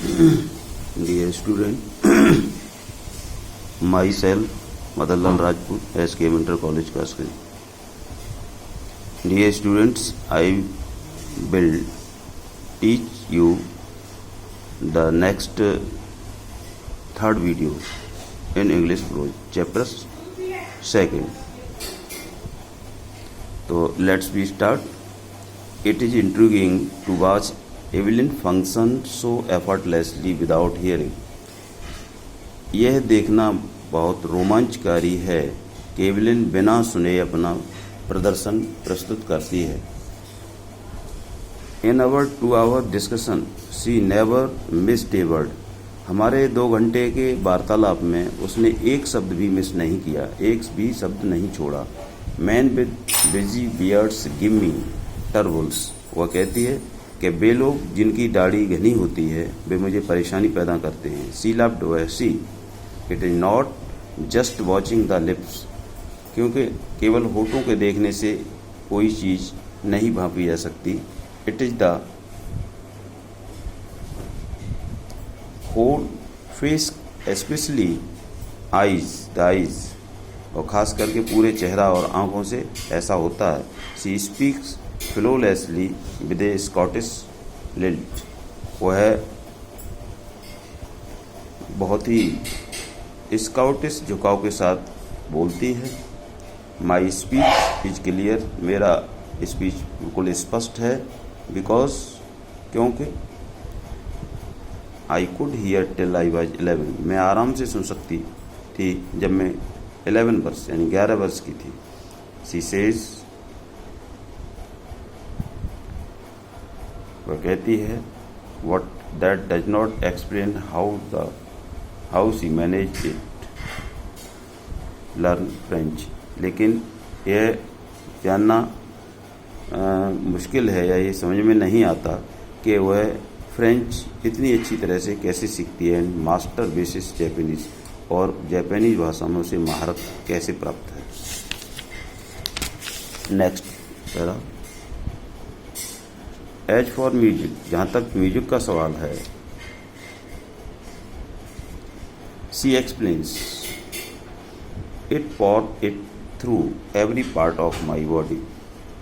Dear student, myself Madanlal Rajput, SK Inter College Kasri. Dear students, I will teach you the next third video in English prose, chapter 2. So let's be start. It is intriguing to watch Evelyn function so effortlessly without hearing. यह देखना बहुत रोमांचकारी है कि Evelyn बिना सुने अपना प्रदर्शन प्रस्तुत करती है. In our 2-hour discussion, she never missed a word. हमारे 2 घंटे के वार्तालाप में उसने एक शब्द भी मिस नहीं किया, एक भी शब्द नहीं छोड़ा. Man with bushy beards give me troubles. वह कहती है कि वे लोग जिनकी दाढ़ी घनी होती है वे मुझे परेशानी पैदा करते हैं. सी लव्ड वह she. It is not just watching the lips. क्योंकि केवल होठों के देखने से कोई चीज़ नहीं भांपी जा सकती. It is the whole face, specially eyes, the eyes, और ख़ास करके पूरे चेहरा और आंखों से ऐसा होता है. She speaks flawlessly with a Scottish lilt. वह बहुत ही स्कॉटिश झुकाव के साथ बोलती है. My speech is clear. मेरा स्पीच बिल्कुल स्पष्ट है. बिकॉज क्योंकि I could hear till I was 11. मैं आराम से सुन सकती थी जब मैं 11 वर्ष यानी 11 वर्ष की थी. सी सेज, वह कहती है, what that does not explain how she manage it learn French. लेकिन यह जानना मुश्किल है या ये समझ में नहीं आता कि वह फ्रेंच इतनी अच्छी तरह से कैसे सीखती है. मास्टर बेसिस जैपनीज, और जापानीज भाषा में उसे महारत कैसे प्राप्त है. Next para. As for music, जहाँ तक म्यूजिक का सवाल है, she explains it put it through every part of my body.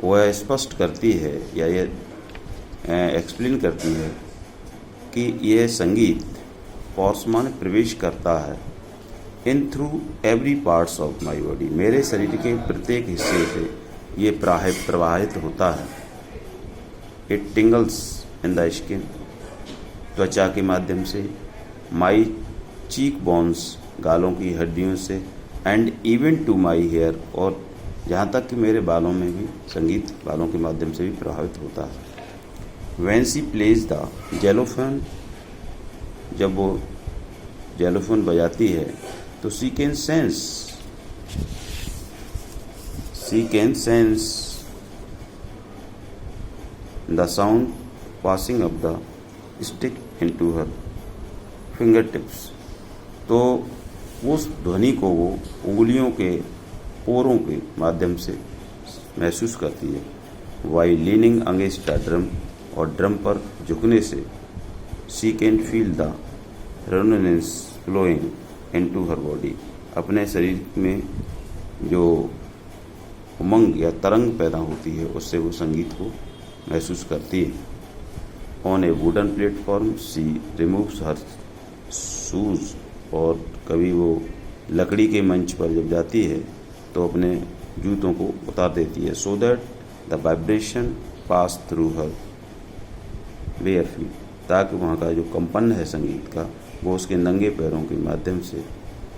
वह स्पष्ट करती है या यह एक्सप्लेन करती है कि यह संगीत पॉर्स माने प्रवेश करता है. In through every parts of my body, मेरे शरीर के प्रत्येक हिस्से से ये प्रवाहित होता है. इट टिंगल्स इन द स्किन, त्वचा के माध्यम से. माई चीक बोन्स, गालों की हड्डियों से. And even to my hair, और जहाँ तक कि मेरे बालों में भी संगीत बालों के माध्यम से भी प्रभावित होता है. When she plays the xylophone, जब वो जेलोफोन बजाती है तो she can sense the sound passing up the stick into her fingertips. तो उस ध्वनि को वो उंगलियों के पोरों के माध्यम से महसूस करती है. By leaning against the drum, और ड्रम पर झुकने से she can feel the resonance flowing into her body. अपने शरीर में जो उमंग या तरंग पैदा होती है उससे वो संगीत को महसूस करती है. On a wooden platform she removes her shoes, और कभी वो लकड़ी के मंच पर जब जाती है तो अपने जूतों को उतार देती है. So that the vibration pass through her bare feet, ताकि वहाँ का जो कंपन है संगीत का वो उसके नंगे पैरों के माध्यम से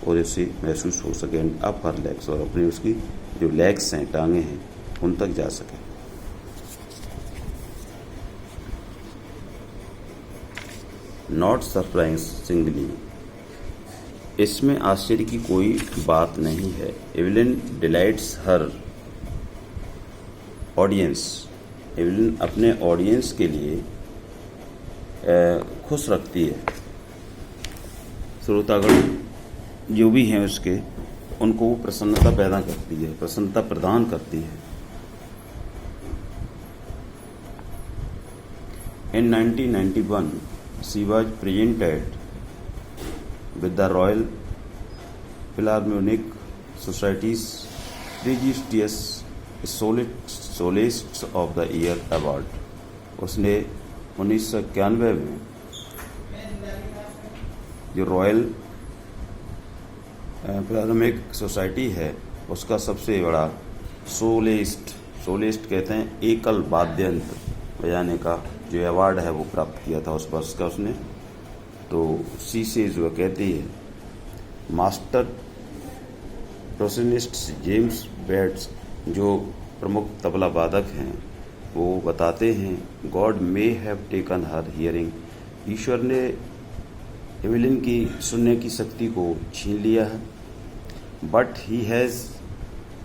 और उससे महसूस हो सके. एंड अप हर लेग्स, और अपनी उसकी जो लेग्स हैं, टांगे हैं, उन तक जा सके. नॉट सरप्राइजिंगली, इसमें आश्चर्य की कोई बात नहीं है. एवलिन डिलाइट्स हर ऑडियंस, एवलिन अपने ऑडियंस के लिए खुश रखती है. श्रोतागण जो भी हैं उसके, उनको वो प्रसन्नता पैदा करती है, प्रसन्नता प्रदान करती है. In 1991, she was presented with the Royal Philharmonic Society's prestigious Soloist of the Year Award। उसने 1991 में जो रॉयल फिलार्मोनिक सोसाइटी है उसका सबसे बड़ा सोलिस्ट कहते हैं एकल वाद्ययंत्र बजाने का जो अवार्ड है वो प्राप्त किया था उस वर्ष का उसने। तो सी से जो कहती है मास्टर प्रोसेनिस्ट जेम्स बेट्स जो प्रमुख तबला वादक हैं वो बताते हैं God may have taken her hearing, ईश्वर ने एवेलिन की सुनने की शक्ति को छीन लिया है, but he has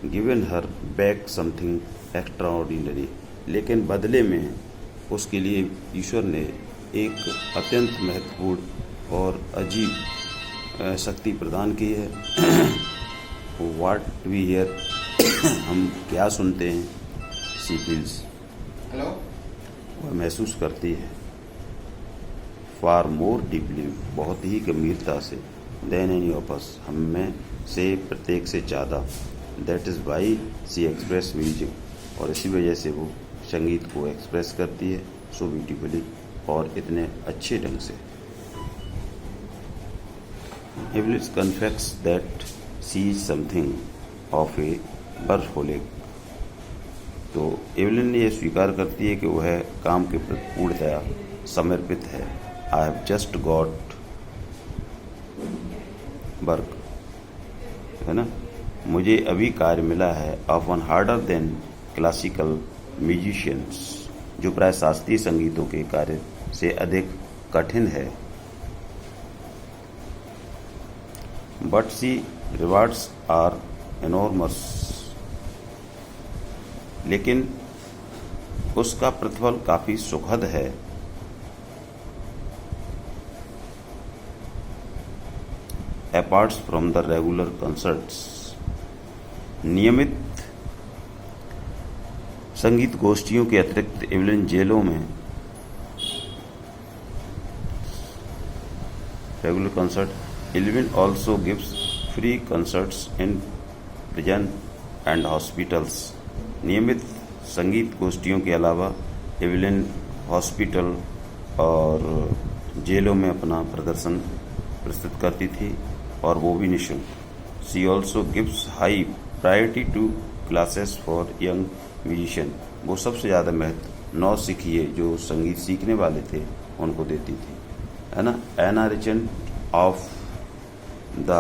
given her back something extraordinary, लेकिन बदले में उसके लिए ईश्वर ने एक अत्यंत महत्वपूर्ण और अजीब शक्ति प्रदान की है। व्हाट वी हियर, हम क्या सुनते हैं, सी फील्स, वह महसूस करती है, फार मोर डीपली, बहुत ही गंभीरता से, देन एनी ऑफ अस, हम में से प्रत्येक से ज़्यादा, that is why she express music, और इसी वजह से वो संगीत को एक्सप्रेस करती है सो ब्यूटीफुली और इतने अच्छे ढंग से। Evelyn confess that she is something of a workaholic, तो एवेलिन ये स्वीकार करती है कि वह काम के प्रति पूर्णतया समर्पित है। I have just got work, है ना, मुझे अभी कार्य मिला है, often harder than classical musicians, जो प्राय शास्त्रीय संगीतों के कार्य से अधिक कठिन है। But she rewards are enormous, लेकिन उसका प्रतिफल काफी सुखद है। Apart from the regular concerts, नियमित संगीत गोष्ठियों के अतिरिक्त एवेलिन जेलों में regular concert, Evelyn also gives free concerts in prison and hospitals, नियमित संगीत गोष्ठियों के अलावा एवेलिन हॉस्पिटल और जेलों में अपना प्रदर्शन प्रस्तुत करती थी और वो भी निःशुल्क। She also gives high priority to classes for young musician, वो सबसे ज़्यादा महत्व नौसिखिए जो संगीत सीखने वाले थे उनको देती थी, है ना। Anna Richard of the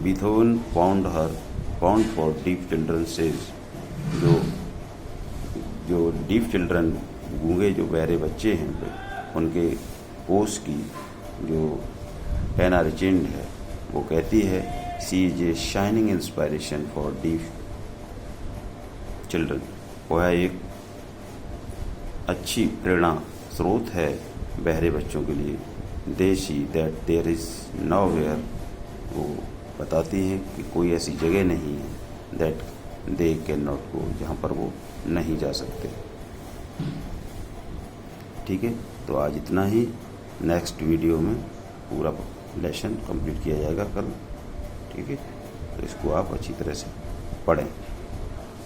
Beethoven fund for deaf children says, जो डीफ चिल्ड्रन गूंगे जो बहरे बच्चे हैं उनके कोष की जो एना रिचेंट है वो कहती है she is a shining inspiration for deaf children, वह एक अच्छी प्रेरणा स्रोत है बहरे बच्चों के लिए। They see that there is nowhere, वो बताती है कि कोई ऐसी जगह नहीं है that they can not go, जहाँ पर वो नहीं जा सकते। ठीक है, तो आज इतना ही। नेक्स्ट वीडियो में पूरा लेसन कंप्लीट किया जाएगा कल। ठीक है, तो इसको आप अच्छी तरह से पढ़ें।